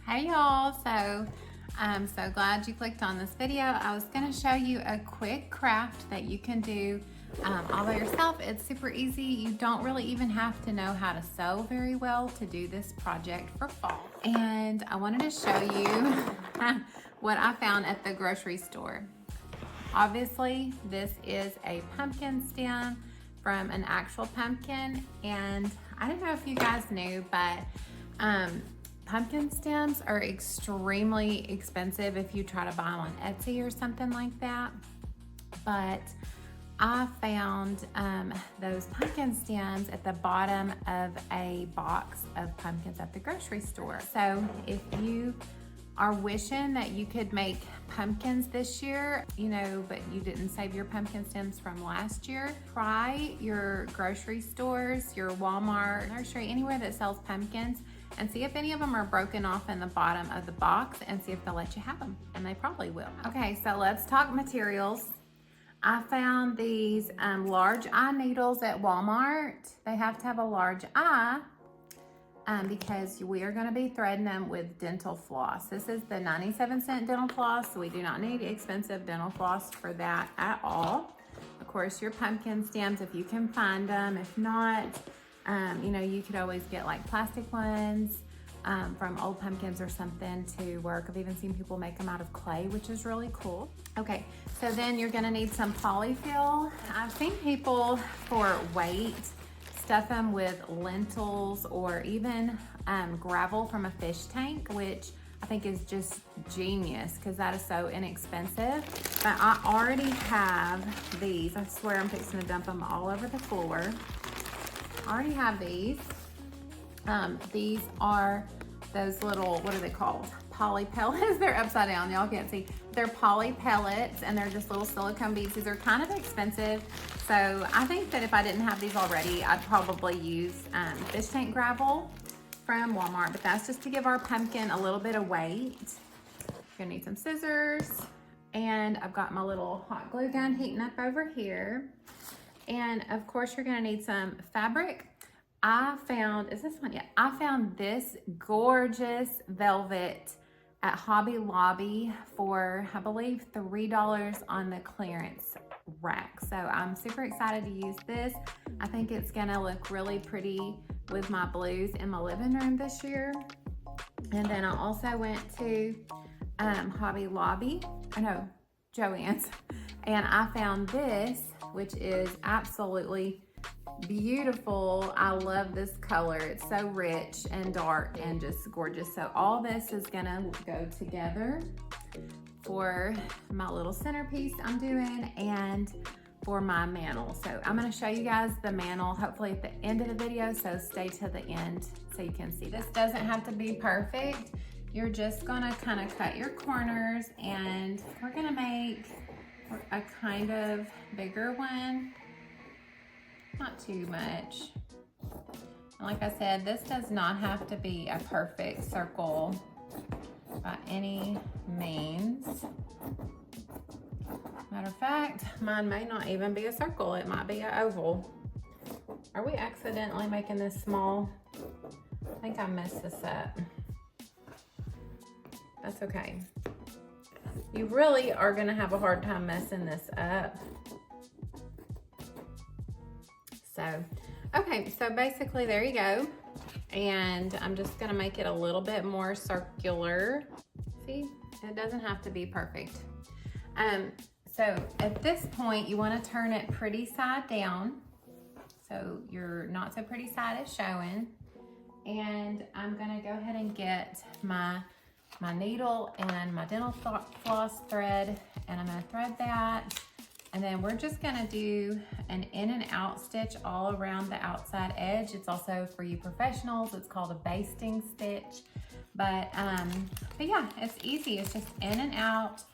Hey y'all, so I'm so glad you clicked on this video. I was going to show you a quick craft that you can do all by yourself. It's super easy. You don't really even have to know how to sew very well to do this project for fall. And I wanted to show you what I found at the grocery store. Obviously, this is a pumpkin stem from an actual pumpkin, and I don't know if you guys knew, but pumpkin stems are extremely expensive if you try to buy them on Etsy or something like that. But I found those pumpkin stems at the bottom of a box of pumpkins at the grocery store. So if you are wishing that you could make pumpkins this year, you know, but you didn't save your pumpkin stems from last year, try your grocery stores, your Walmart, nursery, anywhere that sells pumpkins, and see if any of them are broken off in the bottom of the box and see if they'll let you have them, and they probably will. Okay, so let's talk materials. I found these large eye needles at Walmart. They have to have a large eye because we are gonna be threading them with dental floss. This is the 97-cent dental floss, so we do not need expensive dental floss for that at all. Of course, your pumpkin stems, if you can find them. If not, you know, you could always get like plastic ones from old pumpkins or something to work. I've even seen people make them out of clay, which is really cool. Okay, so then you're gonna need some polyfill. I've seen people for weight stuff them with lentils or even gravel from a fish tank, which I think is just genius because that is so inexpensive. But I already have these. I swear I'm fixing to dump them all over the floor. I already have these. These are those little, what are they called? Poly pellets. They're upside down, y'all can't see. They're poly pellets and they're just little silicone beads. These are kind of expensive. So I think that if I didn't have these already, I'd probably use fish tank gravel from Walmart, but that's just to give our pumpkin a little bit of weight. You're gonna need some scissors, and I've got my little hot glue gun heating up over here. And of course you're gonna need some fabric. I found, is this one? Yeah, I found this gorgeous velvet at Hobby Lobby for, I believe, $3 on the clearance rack. So I'm super excited to use this. I think it's gonna look really pretty with my blues in my living room this year. And then I also went to Hobby Lobby, Joann's, and I found this, which is absolutely beautiful. I love this color. It's so rich and dark and just gorgeous. So all this is gonna go together for my little centerpiece I'm doing and for my mantle. So I'm gonna show you guys the mantle hopefully at the end of the video, so stay to the end so you can see. This doesn't have to be perfect. You're just gonna kind of cut your corners, and we're gonna make a kind of bigger one. Not too much. And like I said, this does not have to be a perfect circle by any means. Matter of fact, mine may not even be a circle. It might be an oval. Are we accidentally making this small? I think I messed this up. That's okay. You really are gonna have a hard time messing this up. So, okay, so basically there you go. And I'm just gonna make it a little bit more circular. See, it doesn't have to be perfect. So at this point, you wanna turn it pretty side down. So your not so pretty side is showing. And I'm gonna go ahead and get my needle and my dental floss thread, and I'm gonna thread that. And then we're just gonna do an in and out stitch all around the outside edge. It's also for you professionals, it's called a basting stitch. But yeah, it's easy, it's just in and out.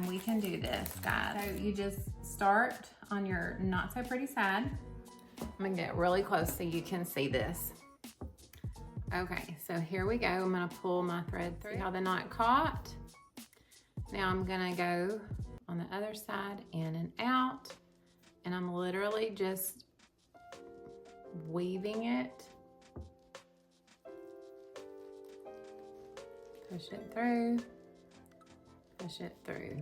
We can do this, guys. So you just start on your not so pretty side. I'm gonna get really close so you can see this. Okay, so here we go. I'm gonna pull my thread through. See how the knot caught? Now I'm gonna go on the other side, in and out, and I'm literally just weaving it. Push it through, push it through.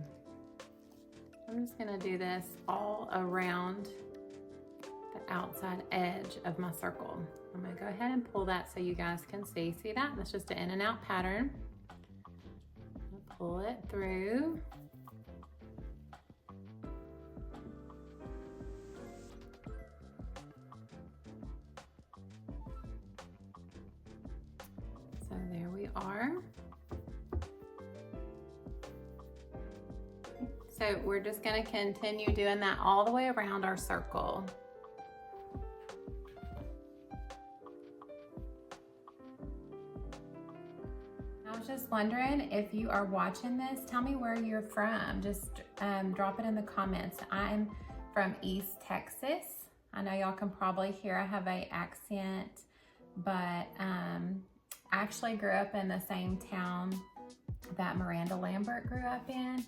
I'm just gonna do this all around the outside edge of my circle. I'm gonna go ahead and pull that so you guys can see. See that? That's just an in and out pattern. Pull it through. So there we are. So we're just going to continue doing that all the way around our circle. I was just wondering, if you are watching this, tell me where you're from. Just drop it in the comments. I'm from East Texas. I know y'all can probably hear I have an accent, but I actually grew up in the same town that Miranda Lambert grew up in.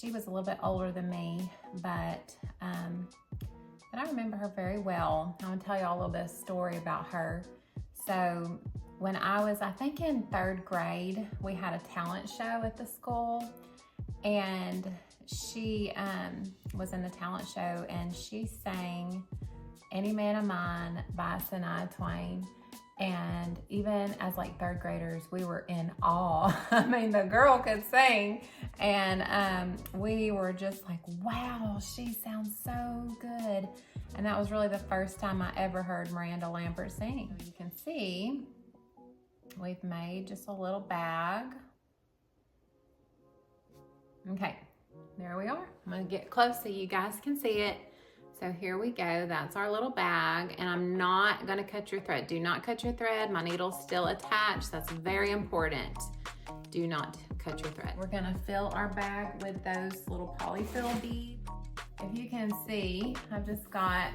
She was a little bit older than me, but I remember her very well. I'm gonna tell y'all a little bit of story about her. So when I was, I think in 3rd grade, we had a talent show at the school, and she was in the talent show, and she sang "Any Man of Mine" by Shania Twain. And even as like 3rd graders, we were in awe. I mean, the girl could sing, and we were just like, wow, she sounds so good. And that was really the first time I ever heard Miranda Lambert sing. You can see we've made just a little bag. Okay, there we are. I'm gonna get close so you guys can see it. So here we go, that's our little bag, and I'm not gonna cut your thread. Do not cut your thread, my needle's still attached. That's very important. Do not cut your thread. We're gonna fill our bag with those little polyfill beads. If you can see, I've just got,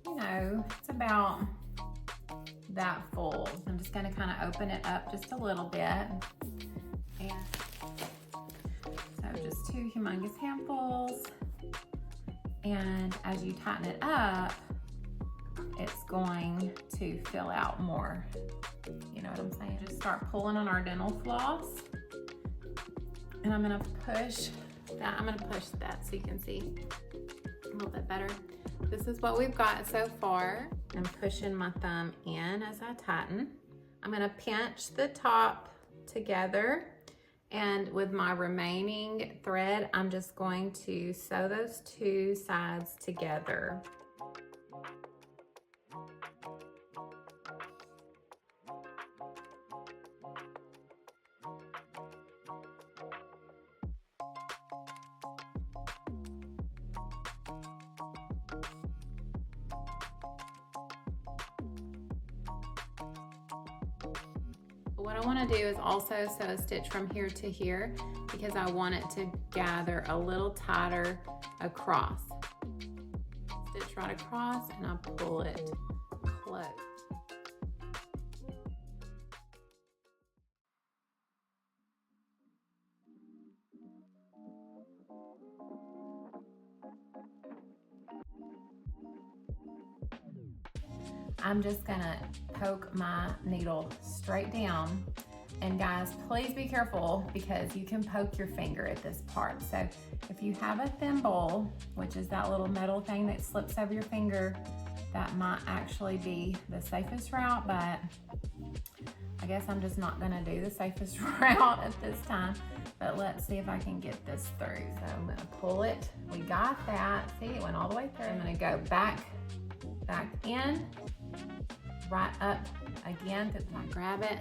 you know, it's about that full. I'm just gonna kind of open it up just a little bit. And so just 2 humongous handfuls. And as you tighten it up, it's going to fill out more. You know what I'm saying? Just start pulling on our dental floss. And I'm gonna push that. I'm gonna push that so you can see a little bit better. This is what we've got so far. I'm pushing my thumb in as I tighten. I'm gonna pinch the top together, and with my remaining thread, I'm just going to sew those 2 sides together. What I want to do is also sew a stitch from here to here, because I want it to gather a little tighter across. Stitch right across, and I pull it close. I'm just gonna poke my needle straight down. And guys, please be careful, because you can poke your finger at this part. So if you have a thimble, which is that little metal thing that slips over your finger, that might actually be the safest route, but I guess I'm just not gonna do the safest route at this time. But let's see if I can get this through. So I'm gonna pull it. We got that. See, it went all the way through. I'm gonna go back in, right up again. I grab it,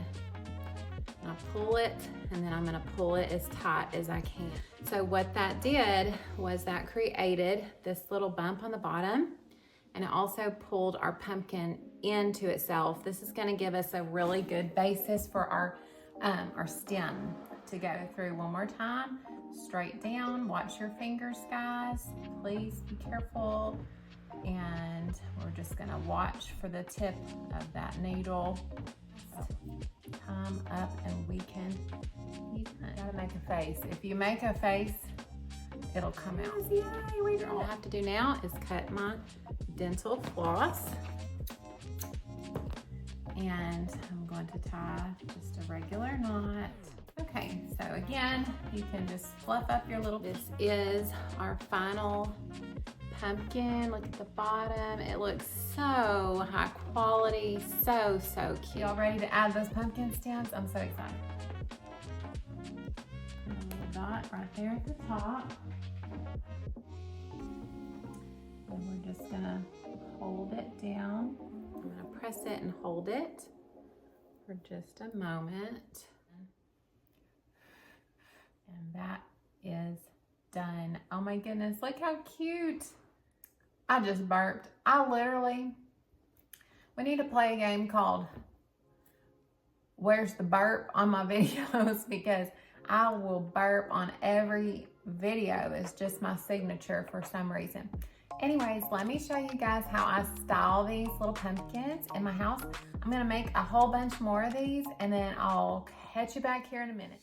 and I pull it, and then I'm gonna pull it as tight as I can. So what that did was that created this little bump on the bottom, and it also pulled our pumpkin into itself. This is gonna give us a really good basis for our stem to go through. One more time, straight down. Watch your fingers, guys. Please be careful. And we're just gonna watch for the tip of that needle. Come up, and we can, you gotta make a face. If you make a face, it'll come out. Yay, all I have to do now is cut my dental floss. And I'm going to tie just a regular knot. Okay, so again, you can just fluff up your little, this is our final pumpkin. Look at the bottom. It looks so high quality, so cute. Y'all ready to add those pumpkin stems? I'm so excited. Put a little dot right there at the top. And we're just gonna hold it down. I'm gonna press it and hold it for just a moment. And that is done. Oh my goodness, look how cute. I just burped. We need to play a game called Where's the Burp on my videos, because I will burp on every video. It's just my signature for some reason. Anyways, let me show you guys how I style these little pumpkins in my house. I'm gonna make a whole bunch more of these and then I'll catch you back here in a minute.